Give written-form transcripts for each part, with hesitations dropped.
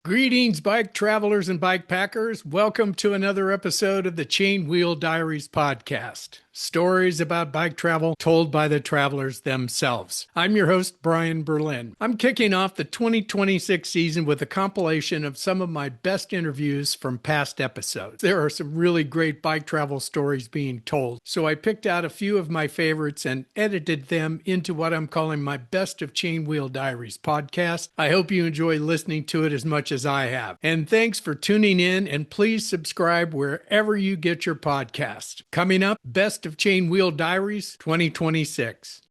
Greetings, bike travelers and bike packers. Welcome to another episode of the Chainwheel Diaries podcast. Stories about bike travel told by the travelers themselves. I'm your host, Brian Berlin. I'm kicking off the 2026 season with a compilation of some of my best interviews from past episodes. There are some really great bike travel stories being told, so I picked out a few of my favorites and edited them into what I'm calling my Best of Chainwheel Diaries podcast. I hope you enjoy listening to it as much as I have. And thanks for tuning in, and please subscribe wherever you get your podcasts. Coming up, Best of Chainwheel Diaries 2026.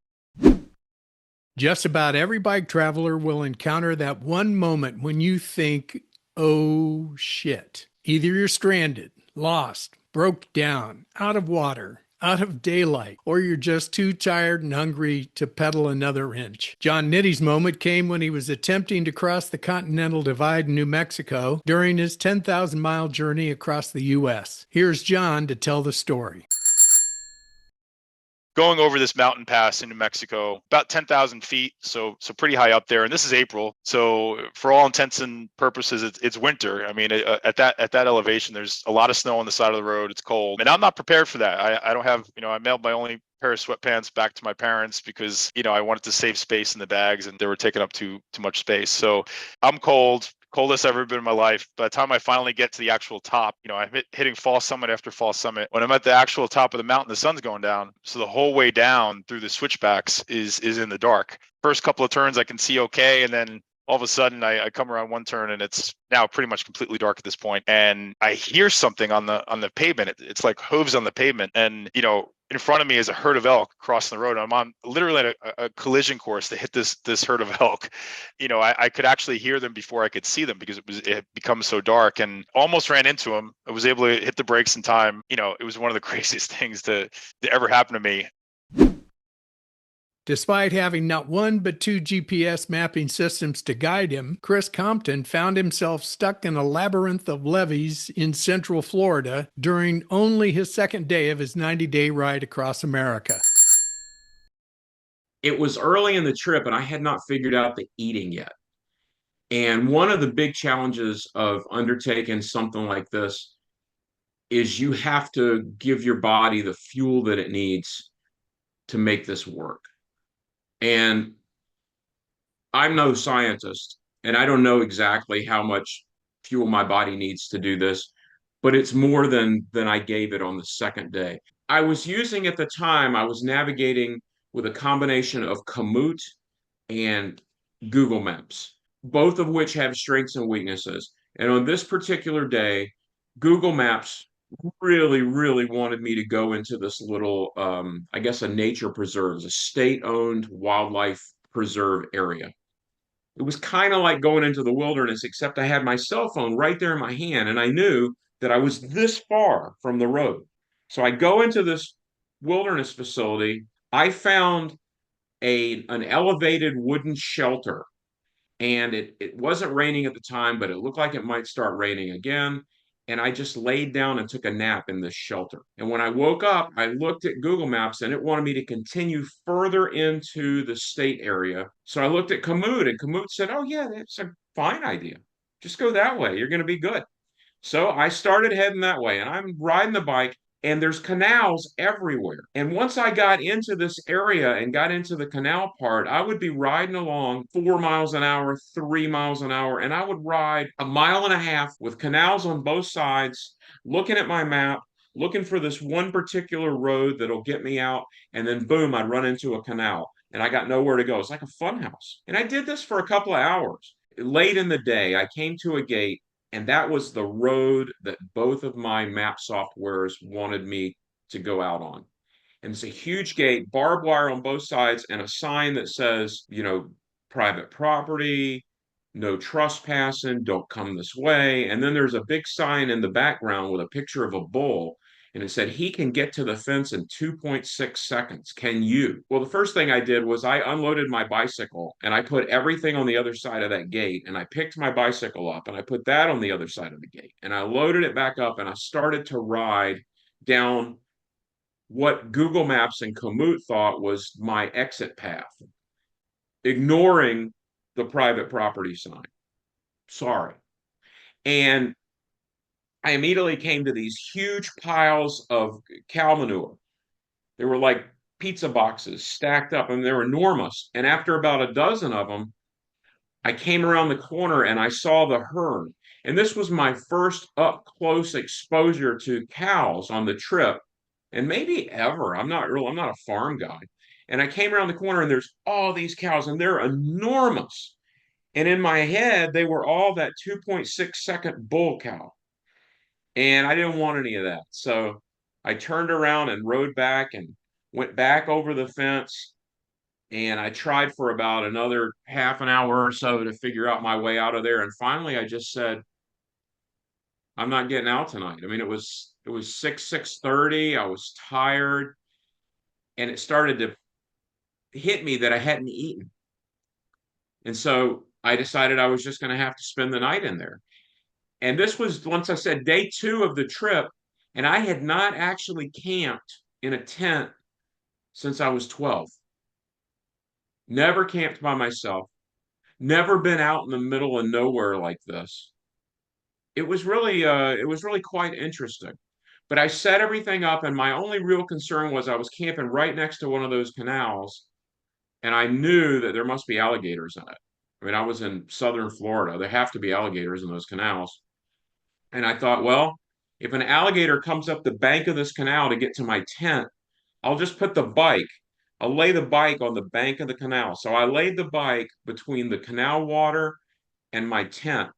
Just about every bike traveler will encounter that one moment when you think, oh shit. Either you're stranded, lost, broke down, out of water, out of daylight, or you're just too tired and hungry to pedal another inch. John Nitty's moment came when he was attempting to cross the Continental Divide in New Mexico during his 10,000-mile journey across the U.S. Here's John to tell the story. Going over this mountain pass in New Mexico, about 10,000 feet, so pretty high up there. And this is April, so for all intents and purposes, it's winter. I mean, at that elevation, there's a lot of snow on the side of the road. It's cold, and I'm not prepared for that. I don't have, I mailed my only pair of sweatpants back to my parents because I wanted to save space in the bags, and they were taking up too much space. So I'm coldest I've ever been in my life. By the time I finally get to the actual top, I'm hitting fall summit after fall summit. When I'm at the actual top of the mountain, the sun's going down. So the whole way down through the switchbacks is in the dark. First couple of turns I can see okay, and then all of a sudden I come around one turn and it's now pretty much completely dark at this point. And I hear something on the pavement. It's like hooves on the pavement. And, in front of me is a herd of elk crossing the road. I'm on literally at a collision course to hit this herd of elk. I could actually hear them before I could see them because it had become so dark, and almost ran into them. I was able to hit the brakes in time. It was one of the craziest things to ever happen to me. Despite having not one but two GPS mapping systems to guide him, Chris Compton found himself stuck in a labyrinth of levees in central Florida during only his second day of his 90-day ride across America. It was early in the trip and I had not figured out the eating yet. And one of the big challenges of undertaking something like this is you have to give your body the fuel that it needs to make this work. And I'm no scientist, and I don't know exactly how much fuel my body needs to do this, but it's more than I gave it on the second day. I was using at the time, I was navigating with a combination of Komoot and Google Maps, both of which have strengths and weaknesses. And on this particular day, Google Maps really, really wanted me to go into this little, I guess, a nature preserve, a state-owned wildlife preserve area. It was kind of like going into the wilderness, except I had my cell phone right there in my hand, and I knew that I was this far from the road. So I go into this wilderness facility. I found an elevated wooden shelter, and it wasn't raining at the time, but it looked like it might start raining again. And I just laid down and took a nap in this shelter. And when I woke up, I looked at Google Maps and it wanted me to continue further into the state area. So I looked at Komoot, and Komoot said, "Oh, yeah, that's a fine idea. Just go that way. You're going to be good." So I started heading that way, and I'm riding the bike, and there's canals everywhere. And once I got into this area and got into the canal part, I would be riding along 4 miles an hour, 3 miles an hour, and I would ride a mile and a half with canals on both sides, looking at my map, looking for this one particular road that'll get me out, and then boom, I'd run into a canal. And I got nowhere to go. It's like a fun house. And I did this for a couple of hours. Late in the day, I came to a gate, and that was the road that both of my map softwares wanted me to go out on. And it's a huge gate, barbed wire on both sides, and a sign that says, private property, no trespassing, don't come this way. And then there's a big sign in the background with a picture of a bull, and it said, "He can get to the fence in 2.6 seconds. Can you?" Well, the first thing I did was I unloaded my bicycle and I put everything on the other side of that gate, and I picked my bicycle up and I put that on the other side of the gate, and I loaded it back up and I started to ride down what Google Maps and Komoot thought was my exit path, ignoring the private property sign. Sorry. And I immediately came to these huge piles of cow manure. They were like pizza boxes stacked up, and they were enormous. And after about a dozen of them, I came around the corner and I saw the herd. And this was my first up close exposure to cows on the trip, and maybe ever. I'm not a farm guy. And I came around the corner and there's all these cows, and they're enormous. And in my head, they were all that 2.6 second bull cow. And I didn't want any of that. So I turned around and rode back and went back over the fence. And I tried for about another half an hour or so to figure out my way out of there. And finally, I just said, I'm not getting out tonight. I mean, it was 6:30. I was tired, and it started to hit me that I hadn't eaten. And so I decided I was just going to have to spend the night in there. And this was, once I said, day 2 of the trip, and I had not actually camped in a tent since I was 12. Never camped by myself, never been out in the middle of nowhere like this. It was really quite interesting. But I set everything up, and my only real concern was I was camping right next to one of those canals, and I knew that there must be alligators in it. I mean, I was in southern Florida. There have to be alligators in those canals. And I thought, well, if an alligator comes up the bank of this canal to get to my tent, I'll just I'll lay the bike on the bank of the canal. So I laid the bike between the canal water and my tent,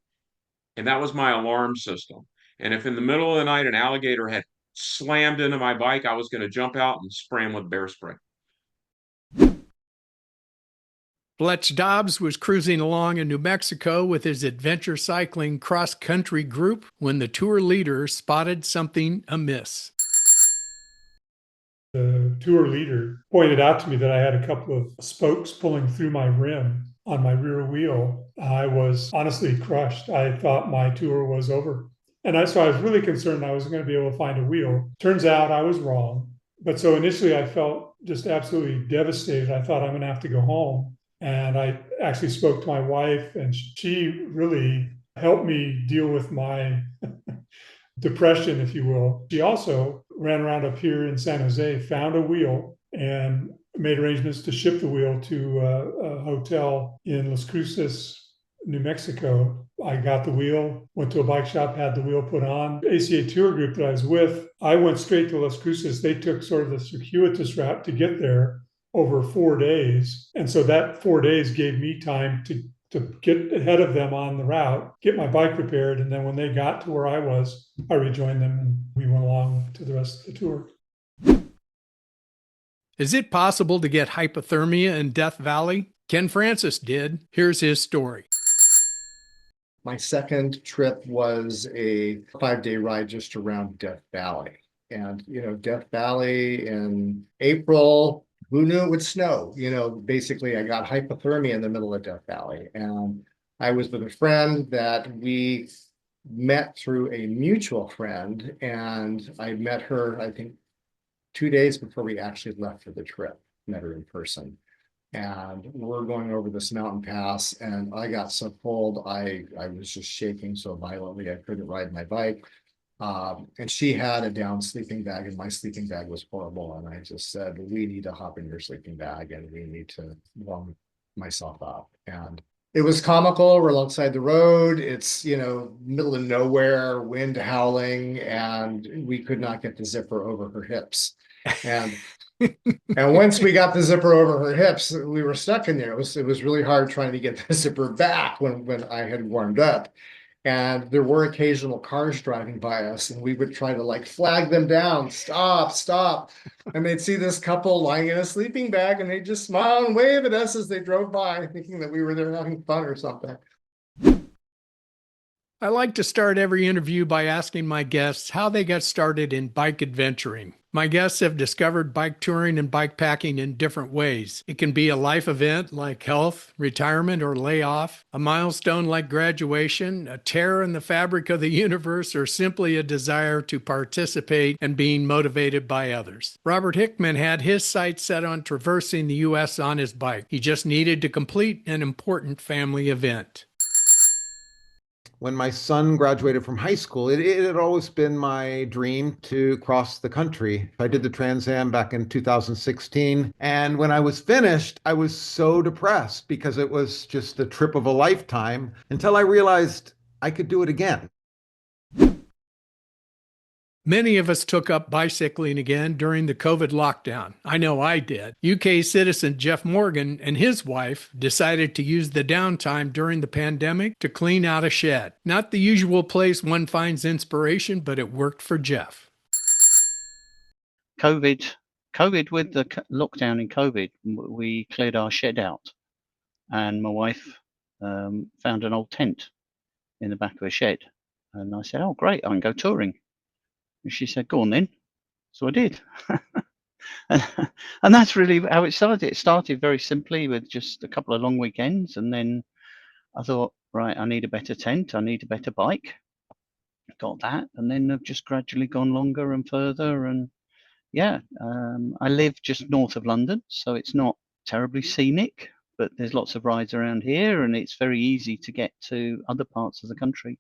and that was my alarm system. And if in the middle of the night an alligator had slammed into my bike, I was going to jump out and spray him with bear spray. Fletch Dobbs was cruising along in New Mexico with his adventure cycling cross-country group when the tour leader spotted something amiss. The tour leader pointed out to me that I had a couple of spokes pulling through my rim on my rear wheel. I was honestly crushed. I thought my tour was over. So I was really concerned I wasn't going to be able to find a wheel. Turns out I was wrong. But so initially I felt just absolutely devastated. I thought I'm going to have to go home. And I actually spoke to my wife, and she really helped me deal with my depression, if you will. She also ran around up here in San Jose, found a wheel, and made arrangements to ship the wheel to a hotel in Las Cruces, New Mexico. I got the wheel, went to a bike shop, had the wheel put on. The ACA tour group that I was with, I went straight to Las Cruces. They took sort of the circuitous route to get there over 4 days. And so that 4 days gave me time to get ahead of them on the route, get my bike repaired. And then when they got to where I was, I rejoined them and we went along to the rest of the tour. Is it possible to get hypothermia in Death Valley? Ken Francis did. Here's his story. My second trip was a 5-day ride just around Death Valley. And, Death Valley in April, who knew it would snow? Basically I got hypothermia in the middle of Death Valley. And I was with a friend that we met through a mutual friend. And I met her, I think, 2 days before we actually left for the trip, met her in person. And we're going over this mountain pass, and I got so cold, I was just shaking so violently I couldn't ride my bike. And she had a down sleeping bag, and my sleeping bag was horrible. And I just said, we need to hop in your sleeping bag and we need to warm myself up. And it was comical. We're outside the road. It's, middle of nowhere, wind howling, and we could not get the zipper over her hips. And and once we got the zipper over her hips, we were stuck in there. It was really hard trying to get the zipper back when I had warmed up. And there were occasional cars driving by us, and we would try to flag them down, stop. And they'd see this couple lying in a sleeping bag, and they'd just smile and wave at us as they drove by, thinking that we were there having fun or something. I like to start every interview by asking my guests how they got started in bike adventuring. My guests have discovered bike touring and bike packing in different ways. It can be a life event like health, retirement, or layoff, a milestone like graduation, a tear in the fabric of the universe, or simply a desire to participate and being motivated by others. Robert Hickman had his sights set on traversing the U.S. on his bike. He just needed to complete an important family event. when my son graduated from high school, it had always been my dream to cross the country. I did the Trans Am back in 2016. And when I was finished, I was so depressed because it was just the trip of a lifetime until I realized I could do it again. Many of us took up bicycling again during the COVID lockdown. I know I did. UK citizen Jeff Morgan and his wife decided to use the downtime during the pandemic to clean out a shed. Not the usual place one finds inspiration, but it worked for Jeff. COVID with the lockdown in COVID, we cleared our shed out, and my wife found an old tent in the back of a shed. And I said, oh, great, I can go touring. And she said, go on then. So I did. And that's really how it started. It started very simply with just a couple of long weekends. And then I thought, right, I need a better tent. I need a better bike. Got that. And then I've just gradually gone longer and further. And yeah, I live just north of London, so it's not terribly scenic, but there's lots of rides around here and it's very easy to get to other parts of the country.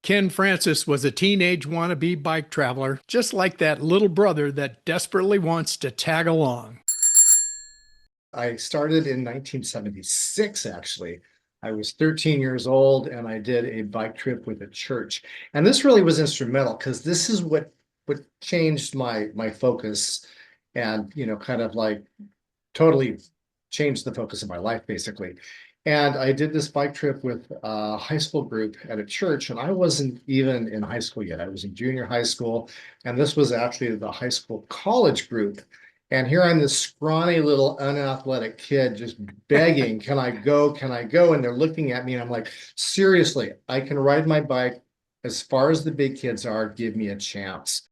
Ken Francis was a teenage wannabe bike traveler, just like that little brother that desperately wants to tag along. I started in 1976, actually. I was 13 years old and I did a bike trip with a church. And this really was instrumental because this is what changed my focus and, kind of like totally changed the focus of my life, basically. And I did this bike trip with a high school group at a church, and I wasn't even in high school yet. I was in junior high school, and this was actually the high school college group. And here I'm this scrawny little unathletic kid just begging, can I go? Can I go? And they're looking at me and I'm like, seriously, I can ride my bike as far as the big kids are. Give me a chance.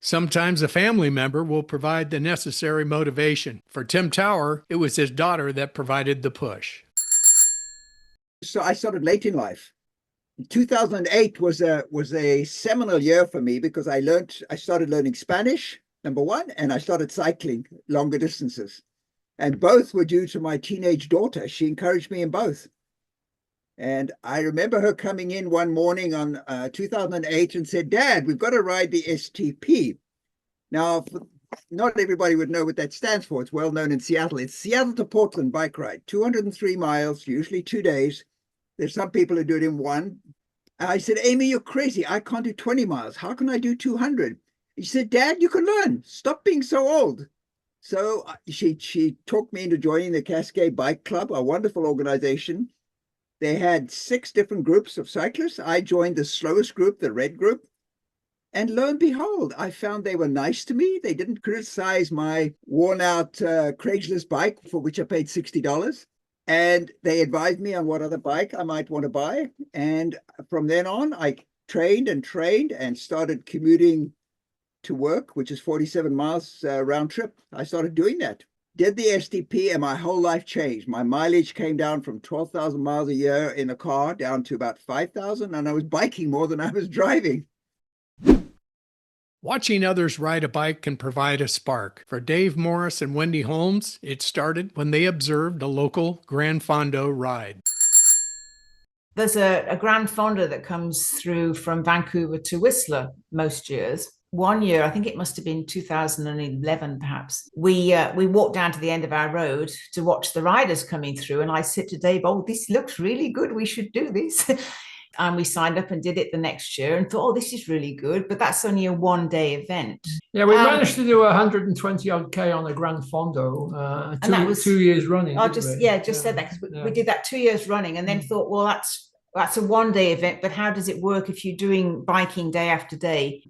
Sometimes a family member will provide the necessary motivation. For Tim Tower, it was his daughter that provided the push. So I started late in life. 2008 was a seminal year for me because I started learning Spanish, number one, and I started cycling longer distances. And both were due to my teenage daughter. She encouraged me in both. And I remember her coming in one morning on 2008 and said, Dad, we've got to ride the STP. Now, not everybody would know what that stands for. It's well known in Seattle. It's Seattle to Portland bike ride, 203 miles, usually 2 days. There's some people who do it in one. I said, Amy, you're crazy. I can't do 20 miles. How can I do 200? She said, Dad, you can learn. Stop being so old. So she talked me into joining the Cascade Bike Club, a wonderful organization. They had 6 different groups of cyclists. I joined the slowest group, the red group. And lo and behold, I found they were nice to me. They didn't criticize my worn out Craigslist bike, for which I paid $60. And they advised me on what other bike I might want to buy. And from then on, I trained and started commuting to work, which is 47 miles round trip. I started doing that. Did the SDP and my whole life changed. My mileage came down from 12,000 miles a year in a car down to about 5,000, and I was biking more than I was driving. Watching others ride a bike can provide a spark. For Dave Morris and Wendy Holmes, it started when they observed a local Gran Fondo ride. There's a Gran Fondo that comes through from Vancouver to Whistler most years. One year, I think it must have been 2011, perhaps, we walked down to the end of our road to watch the riders coming through. And I said to Dave, oh, this looks really good. We should do this. And we signed up and did it the next year and thought, oh, this is really good. But that's only a one-day event. Yeah, we managed to do 120 odd K on the Gran Fondo, and that was 2 years running. I just said that because we did that 2 years running and then thought, well, that's a one-day event. But how does it work if you're doing biking day after day?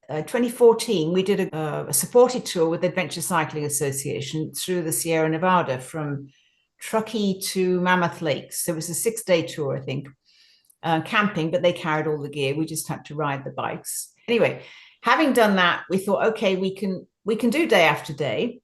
2014, we did a supported tour with Adventure Cycling Association through the Sierra Nevada from Truckee to Mammoth Lakes. So it was a 6-day tour, I think, camping, but they carried all the gear. We just had to ride the bikes. Anyway, having done that, we thought, okay, we can do day after day.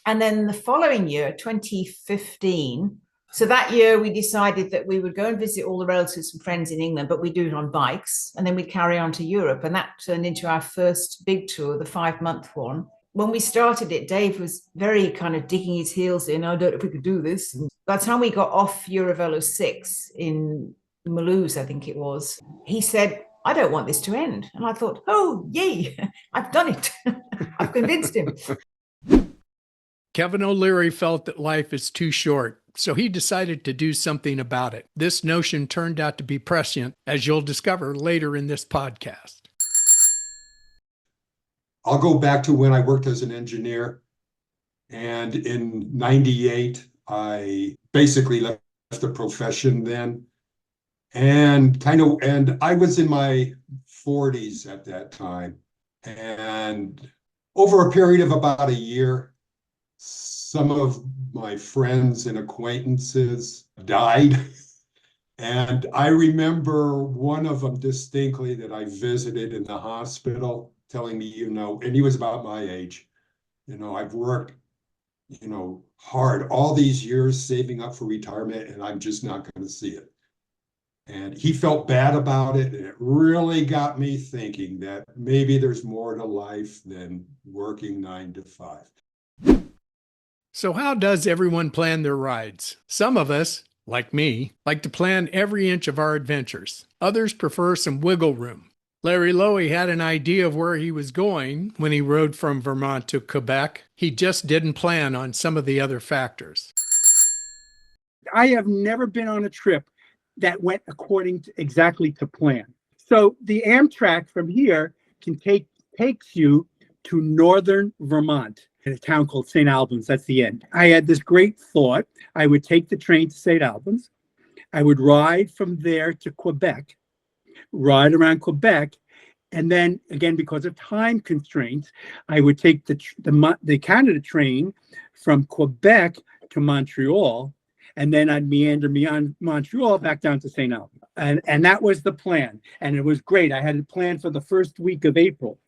And then the following year, 2015, so that year we decided that we would go and visit all the relatives and friends in England, but we'd do it on bikes and then we'd carry on to Europe. And that turned into our first big tour, the 5-month one. when we started it, Dave was very kind of digging his heels in. I don't know if we could do this. And by the time we got off Eurovelo 6 in Mulhouse, I think it was, he said, I don't want this to end. And I thought, oh, yay, I've done it. I've convinced him. Kevin O'Leary felt that life is too short, so he decided to do something about it. This notion turned out to be prescient, as you'll discover later in this podcast. I'll go back to when I worked as an engineer. And in 98, I basically left the profession then. And I was in my 40s at that time. And over a period of about a year, some of my friends and acquaintances died. And I remember one of them distinctly that I visited in the hospital telling me, and he was about my age, I've worked, hard all these years saving up for retirement, and I'm just not going to see it. And he felt bad about it. And it really got me thinking that maybe there's more to life than working 9 to 5. So how does everyone plan their rides? Some of us, like me, like to plan every inch of our adventures. Others prefer some wiggle room. Larry Lowy had an idea of where he was going when he rode from Vermont to Quebec. He just didn't plan on some of the other factors. I have never been on a trip that went exactly to plan. So the Amtrak from here takes you to northern Vermont in a town called St. Albans. That's the end. I had this great thought. I would take the train to St. Albans. I would ride from there to Quebec, ride around Quebec, and then again, because of time constraints, I would take the Canada train from Quebec to Montreal, and then I'd meander beyond Montreal back down to St. Albans. And that was the plan. And it was great. I had it planned for the first week of April.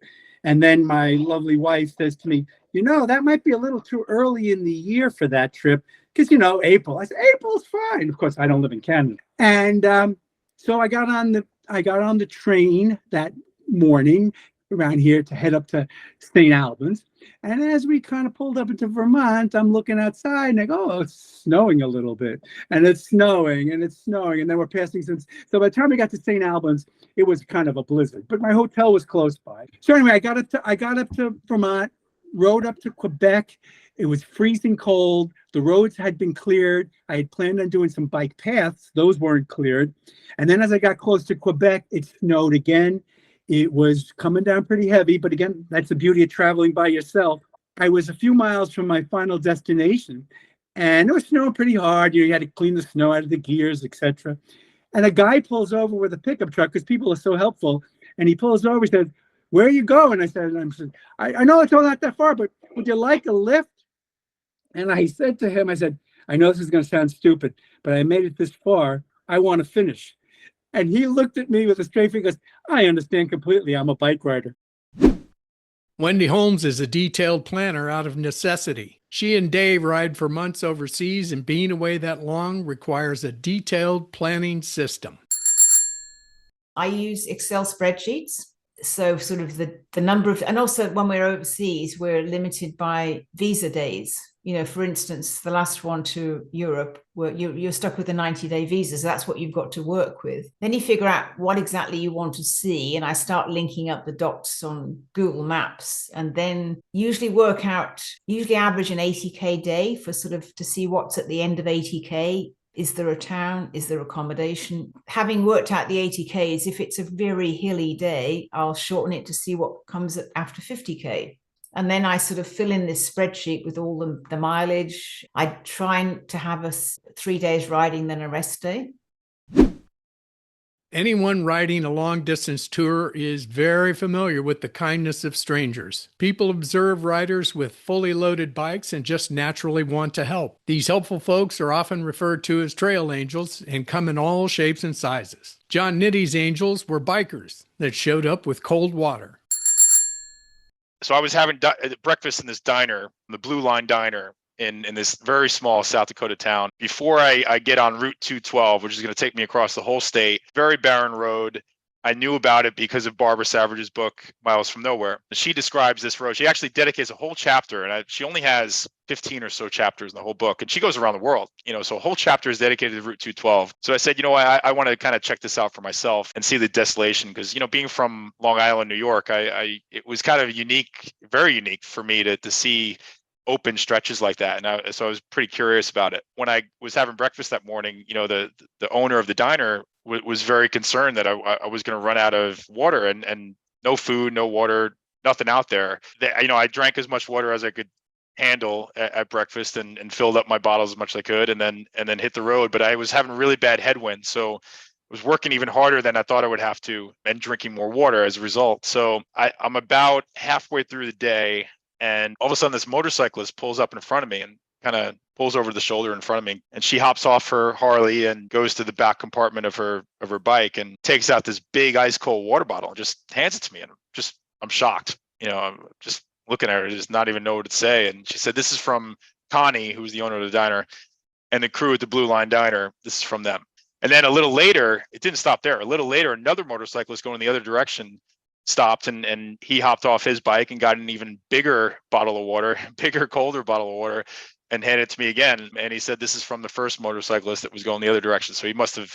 And then my lovely wife says to me, that might be a little too early in the year for that trip, because, April. I said, April's fine. Of course, I don't live in Canada. And so I got on the train that morning around here to head up to St. Albans. And as we kind of pulled up into Vermont, I'm looking outside and I go, oh, it's snowing a little bit. And it's snowing and it's snowing. And then we're passing some. So by the time we got to St. Albans, it was kind of a blizzard. But my hotel was close by. So anyway, I got up to Vermont, rode up to Quebec. It was freezing cold. The roads had been cleared. I had planned on doing some bike paths. Those weren't cleared. And then as I got close to Quebec, it snowed again. It was coming down pretty heavy, but again, that's the beauty of traveling by yourself. I was a few miles from my final destination, and it was snowing pretty hard. You had to clean the snow out of the gears, etc. And a guy pulls over with a pickup truck, because people are so helpful, and he pulls over. He says, "Where are you going?" I said, I know it's not that far, but would you like a lift? And I said to him, I know this is going to sound stupid, but I made it this far. I want to finish. And he looked at me with a straight face. I understand completely. I'm a bike rider. Wendy Holmes is a detailed planner out of necessity. She and Dave ride for months overseas, and being away that long requires a detailed planning system. I use Excel spreadsheets. So sort of the number of, and also when we're overseas, we're limited by visa days. For instance, the last one to Europe, where you're stuck with a 90-day visa. So that's what you've got to work with. Then you figure out what exactly you want to see. And I start linking up the dots on Google Maps, and then usually average an 80K day for sort of to see what's at the end of 80K. Is there a town? Is there accommodation? Having worked out the 80Ks, if it's a very hilly day, I'll shorten it to see what comes after 50K. And then I sort of fill in this spreadsheet with all the mileage. I try to have 3 days riding, then a rest day. Anyone riding a long-distance tour is very familiar with the kindness of strangers. People observe riders with fully loaded bikes and just naturally want to help. These helpful folks are often referred to as trail angels and come in all shapes and sizes. John Nitty's angels were bikers that showed up with cold water. So I was having breakfast in this diner, the Blue Line Diner, in this very small South Dakota town before I get on Route 212, which is going to take me across the whole state. Very barren road. I knew about it because of Barbara Savage's book, Miles from Nowhere. She describes this road. She actually dedicates a whole chapter, and she only has 15 or so chapters in the whole book, and she goes around the world, so a whole chapter is dedicated to Route 212. So I said, I want to kind of check this out for myself and see the desolation, because, being from Long Island, New York, it was kind of unique, very unique for me to see open stretches like that. And so I was pretty curious about it. When I was having breakfast that morning, the owner of the diner was very concerned that I was going to run out of water, and no food, no water, nothing out there. I drank as much water as I could handle at breakfast, and filled up my bottles as much as I could, and then hit the road. But I was having really bad headwinds, so I was working even harder than I thought I would have to, and drinking more water as a result. So I'm about halfway through the day, and all of a sudden this motorcyclist pulls up in front of me and kind of pulls over the shoulder in front of me, and she hops off her Harley and goes to the back compartment of her bike and takes out this big ice cold water bottle and just hands it to me. And I'm shocked. I'm just looking at her, just not even know what to say. And she said, "This is from Connie, who's the owner of the diner, and the crew at the Blue Line Diner. This is from them." And then a little later, it didn't stop there. A little later, another motorcyclist going the other direction stopped, and he hopped off his bike and got an even bigger bottle of water, bigger, colder bottle of water, and handed it to me again. And he said, "This is from the first motorcyclist that was going the other direction." So he must have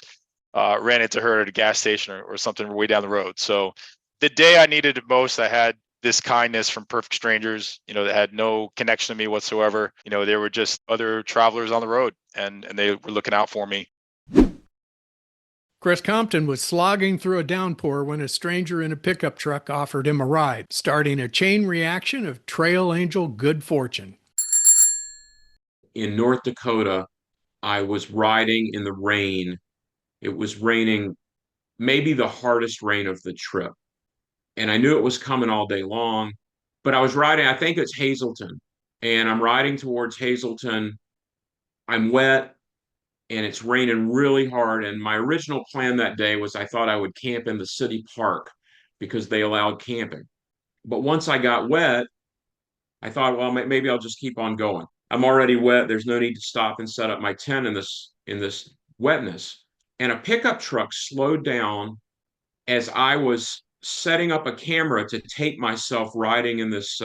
ran into her at a gas station or something way down the road. So the day I needed it most, I had this kindness from perfect strangers, that had no connection to me whatsoever. They were just other travelers on the road, and they were looking out for me. Chris Compton was slogging through a downpour when a stranger in a pickup truck offered him a ride, starting a chain reaction of trail angel good fortune. In North Dakota, I was riding in the rain. It was raining, maybe the hardest rain of the trip. And I knew it was coming all day long, but I was riding, I think it's Hazleton, and I'm riding towards Hazleton. I'm wet, and it's raining really hard. And my original plan that day was I thought I would camp in the city park because they allowed camping. But once I got wet, I thought, well, maybe I'll just keep on going. I'm already wet. There's no need to stop and set up my tent in this wetness. And a pickup truck slowed down as I was setting up a camera to tape myself riding in this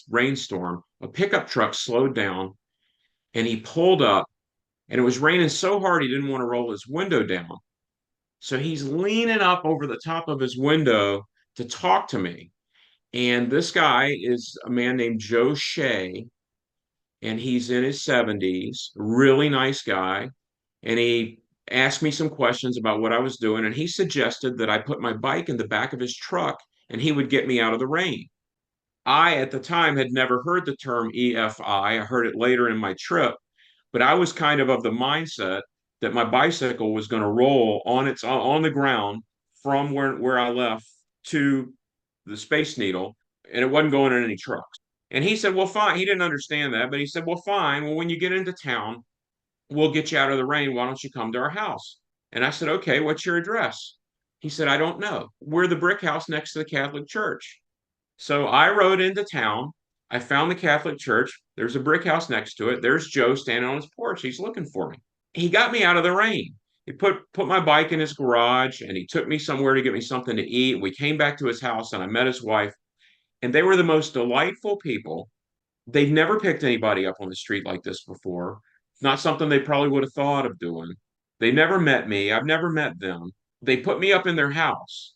rainstorm. A pickup truck slowed down, and he pulled up, and it was raining so hard he didn't want to roll his window down. So he's leaning up over the top of his window to talk to me. And this guy is a man named Joe Shea, and he's in his 70s, really nice guy. And he asked me some questions about what I was doing, and he suggested that I put my bike in the back of his truck and he would get me out of the rain. I, at the time, had never heard the term EFI. I heard it later in my trip, but I was kind of the mindset that my bicycle was going to roll on the ground from where I left to the Space Needle, and it wasn't going in any trucks. And he said, well, fine. He didn't understand that, but he said, well, fine. Well, when you get into town, we'll get you out of the rain. Why don't you come to our house? And I said, okay, what's your address? He said, I don't know. We're the brick house next to the Catholic church. So I rode into town. I found the Catholic church. There's a brick house next to it. There's Joe standing on his porch. He's looking for me. He got me out of the rain. He put my bike in his garage, and he took me somewhere to get me something to eat. We came back to his house, and I met his wife, and they were the most delightful people. They've never picked anybody up on the street like this before. It's not something they probably would have thought of doing. They never met me. I've never met them. They put me up in their house.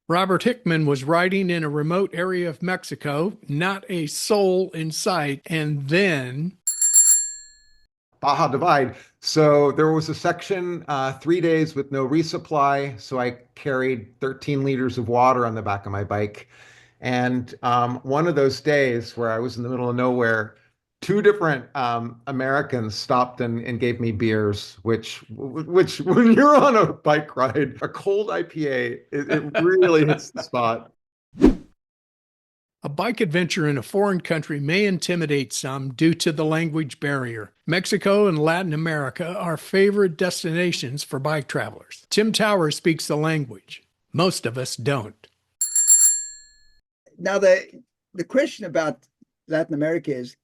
Robert Hickman was riding in a remote area of Mexico, not a soul in sight, and then Baja Divide. So there was a section, 3 days with no resupply. So I carried 13 liters of water on the back of my bike. And one of those days where I was in the middle of nowhere, two different Americans stopped and gave me beers, which when you're on a bike ride, a cold IPA, it really hits the spot. a bike adventure in a foreign country may intimidate some due to the language barrier. Mexico and Latin America are favorite destinations for bike travelers. Tim Tower speaks the language. Most of us don't. Now, the question about Latin America is,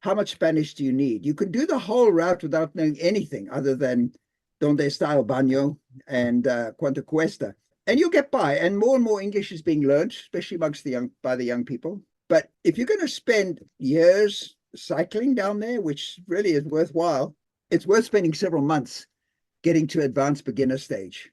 how much Spanish do you need? You can do the whole route without knowing anything other than Donde está el baño, and Cuánto cuesta. And you'll get by. And more English is being learned, especially amongst by the young people. But if you're going to spend years cycling down there, which really is worthwhile, it's worth spending several months getting to advanced beginner stage.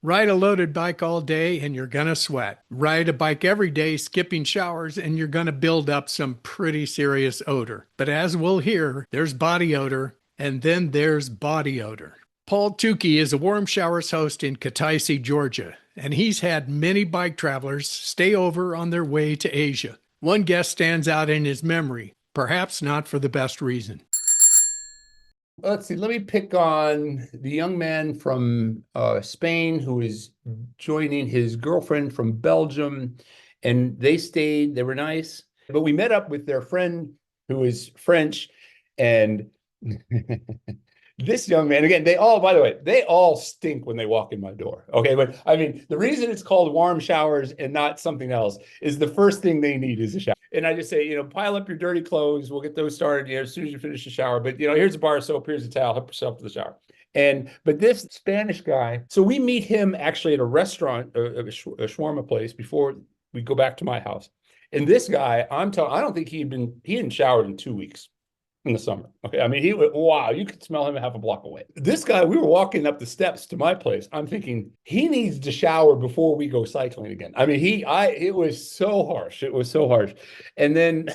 Ride a loaded bike all day and you're going to sweat. Ride a bike every day, skipping showers, and you're going to build up some pretty serious odor. But as we'll hear, there's body odor, and then there's body odor. Paul Tukey is a Warm Showers host in Kataisi, Georgia, and he's had many bike travelers stay over on their way to Asia. One guest stands out in his memory, perhaps not for the best reason. Let's see, let me pick on the young man from Spain who is joining his girlfriend from Belgium, and they were nice, but we met up with their friend who is French, and this young man, again, by the way, they all stink when they walk in my door. Okay. But I mean, the reason it's called Warm Showers and not something else is the first thing they need is a shower. And I just say, pile up your dirty clothes. We'll get those started, as soon as you finish the shower. But, here's a bar of soap, here's a towel, help yourself to the shower. But this Spanish guy, so we meet him actually at a restaurant, a shawarma place before we go back to my house. And this guy, I don't think he hadn't showered in 2 weeks. In the summer. Okay. I mean, wow, you could smell him half a block away. This guy, we were walking up the steps to my place. I'm thinking he needs to shower before we go cycling again. I mean, it was so harsh. It was so harsh. And then,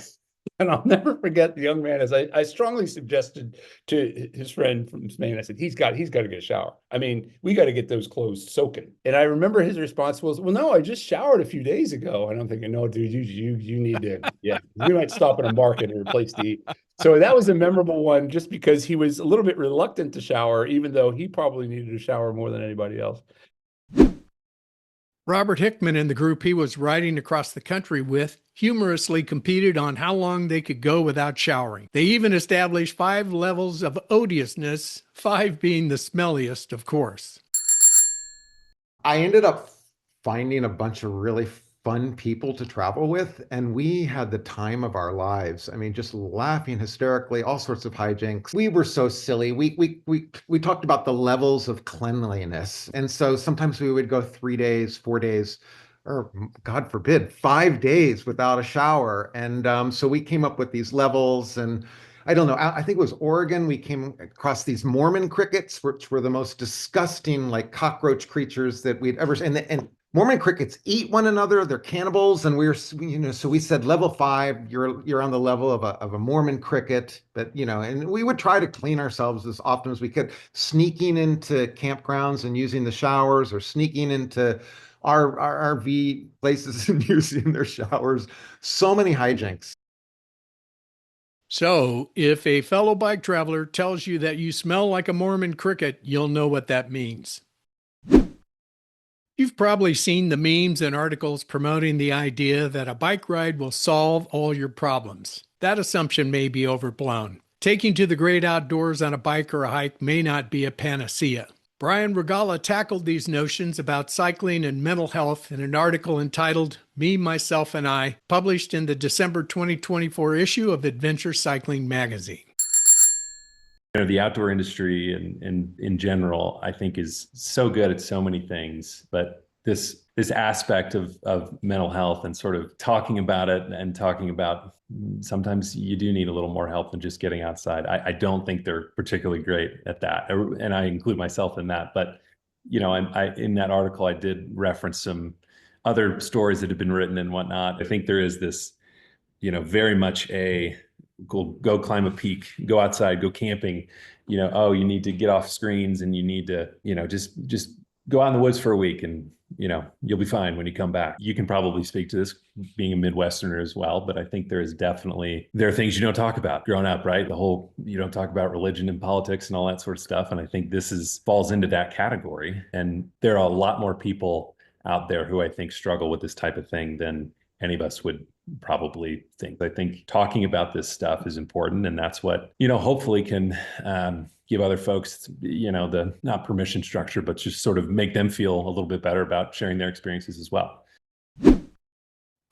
and I'll never forget the young man, as I strongly suggested to his friend from Spain, I said, he's got to get a shower. I mean, we got to get those clothes soaking. And I remember his response was, well, no, I just showered a few days ago. And I'm thinking, no, dude, you need to, we might stop at a market or a place to eat. So that was a memorable one just because he was a little bit reluctant to shower, even though he probably needed to shower more than anybody else. Robert Hickman and the group he was riding across the country with humorously competed on how long they could go without showering. They even established 5 levels of odiousness, 5 being the smelliest, of course. I ended up finding a bunch of really fun people to travel with, and we had the time of our lives. I mean, just laughing hysterically, all sorts of hijinks. We were so silly. We talked about the levels of cleanliness, and so sometimes we would go 3 days, 4 days, or God forbid, 5 days without a shower. And so we came up with these levels, and I don't know, I think it was Oregon. We came across these Mormon crickets, which were the most disgusting, like cockroach creatures that we'd ever seen. And Mormon crickets eat one another. They're cannibals. And so we said level 5, you're on the level of a Mormon cricket. But, and we would try to clean ourselves as often as we could, sneaking into campgrounds and using the showers, or sneaking into our RV places and using their showers. So many hijinks. So, if a fellow bike traveler tells you that you smell like a Mormon cricket, you'll know what that means. You've probably seen the memes and articles promoting the idea that a bike ride will solve all your problems. That assumption may be overblown. Taking to the great outdoors on a bike or a hike may not be a panacea. Brian Regala tackled these notions about cycling and mental health in an article entitled Me, Myself, and I, published in the December 2024 issue of Adventure Cycling magazine. The outdoor industry and in general, I think, is so good at so many things, but this aspect of mental health and sort of talking about it and talking about sometimes you do need a little more help than just getting outside. I don't think they're particularly great at that, and I include myself in that. But I in that article I did reference some other stories that have been written and whatnot. I think there is this, very much a go climb a peak, go outside, go camping. You need to get off screens and you need to, just go out in the woods for a week and you'll be fine when you come back. You can probably speak to this being a Midwesterner as well, but I think there are things you don't talk about growing up, right? You don't talk about religion and politics and all that sort of stuff. And I think this falls into that category. And there are a lot more people out there who I think struggle with this type of thing than any of us would probably think. I think talking about this stuff is important, and that's what, hopefully can give other folks, the not permission structure, but just sort of make them feel a little bit better about sharing their experiences as well.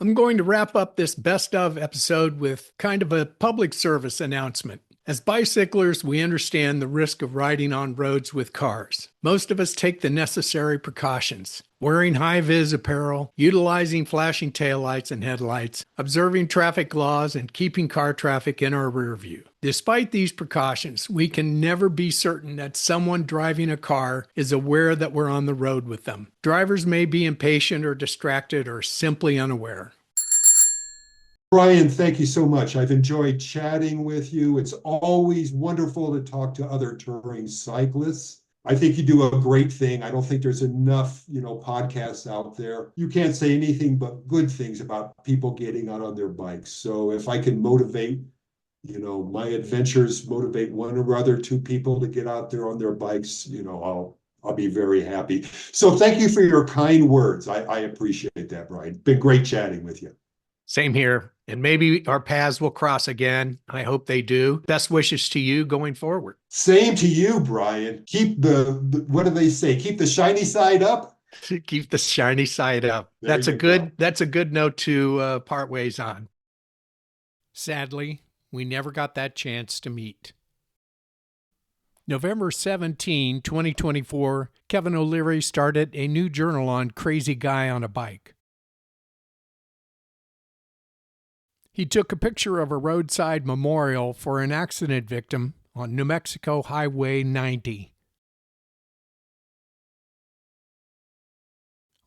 I'm going to wrap up this best of episode with kind of a public service announcement. As bicyclers, we understand the risk of riding on roads with cars. Most of us take the necessary precautions, wearing high-vis apparel, utilizing flashing taillights and headlights, observing traffic laws, and keeping car traffic in our rear view. Despite these precautions, we can never be certain that someone driving a car is aware that we're on the road with them. Drivers may be impatient or distracted or simply unaware. Brian, thank you so much. I've enjoyed chatting with you. It's always wonderful to talk to other touring cyclists. I think you do a great thing. I don't think there's enough, podcasts out there. You can't say anything but good things about people getting out on their bikes. So if I can motivate, my adventures motivate one or other two people to get out there on their bikes, I'll be very happy. So thank you for your kind words. I appreciate that, Brian. Been great chatting with you. Same here. And maybe our paths will cross again. I hope they do. Best wishes to you going forward. Same to you, Brian. Keep what do they say? Keep the shiny side up. Keep the shiny side up. There That's a you good go. that's a good note to part ways on. Sadly, we never got that chance to meet. November 17, 2024, Kevin O'Leary started a new journal on Crazy Guy on a Bike. He took a picture of a roadside memorial for an accident victim on New Mexico Highway 90.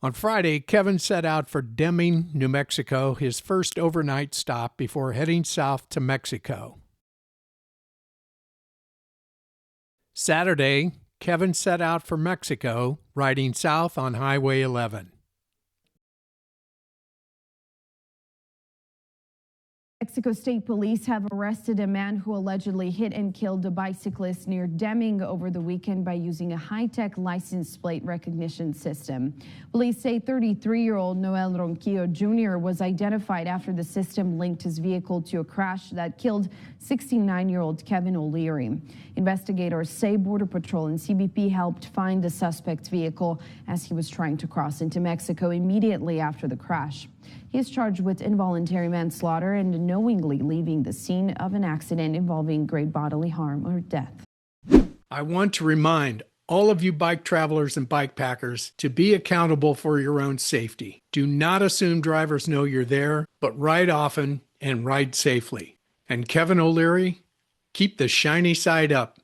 On Friday, Kevin set out for Deming, New Mexico, his first overnight stop before heading south to Mexico. Saturday, Kevin set out for Mexico, riding south on Highway 11. Mexico State Police have arrested a man who allegedly hit and killed a bicyclist near Deming over the weekend by using a high-tech license plate recognition system. Police say 33-year-old Noel Ronquillo Jr. was identified after the system linked his vehicle to a crash that killed 69-year-old Kevin O'Leary. Investigators say Border Patrol and CBP helped find the suspect's vehicle as he was trying to cross into Mexico immediately after the crash. He is charged with involuntary manslaughter and knowingly leaving the scene of an accident involving great bodily harm or death. I want to remind all of you bike travelers and bike packers to be accountable for your own safety. Do not assume drivers know you're there, but ride often and ride safely. And Kevin O'Leary, keep the shiny side up.